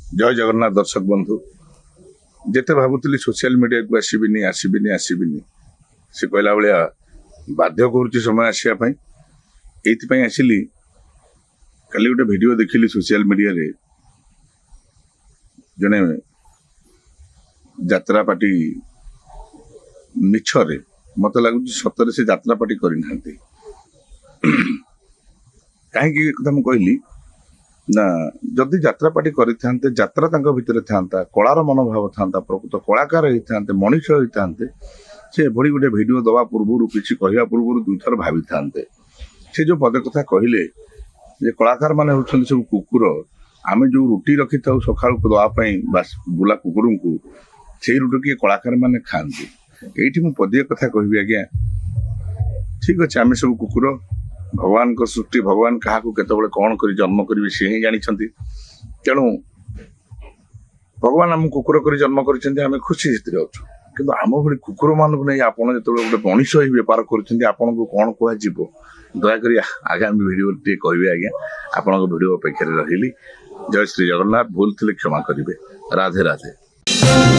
जय जगन्नाथ दर्शक बंधु जेते भावुली सोशल मीडिया को आसबिनी से कहला भाया बाध्य कर समय आसवाई ये आसली काली गोटे वीडियो देखिली सोशल मीडिया रे जने यात्रा पार्टी मिछरे मत लगुच सतरे से यात्रा पार्टी करना कहीं कहली ना जदि यात्रा पार्टी करते यात्रा भितर था कलार मनोभाव था प्रकृत कलाकार होते मनीष होते से भली गोटे वीडियो दवा पूर्व किसी कहवा पूर्व दुईथर भावी था से जो पद कथा कहले जे कलाकार माने होछन सब कुकुर आमे जो रुटी रखी था सकाल को दवाई बुला कुकुर को से रुटी किए कलाकार माने खाती ये मुझे पदीय कथा कहबी आज्ञा ठीक अच्छे आम सब कुकुर भगवान को सृष्टि भगवान क्या केतबे कौन कर जन्म करेंगे सी ही जानी तेणु भगवान आम कुकुर कर जन्म कर खुशी से अच्छु कि आम भाई कुकुर मानक नहीं आप जो गोटे मनीष ही बेपार करों कौन कह दयाकोरी आगामी वीडियो टे कहे आज्ञा आपण वीडियो अपेक्षा रही जय श्री जगन्नाथ भूल थे क्षमा करेंगे राधे राधे।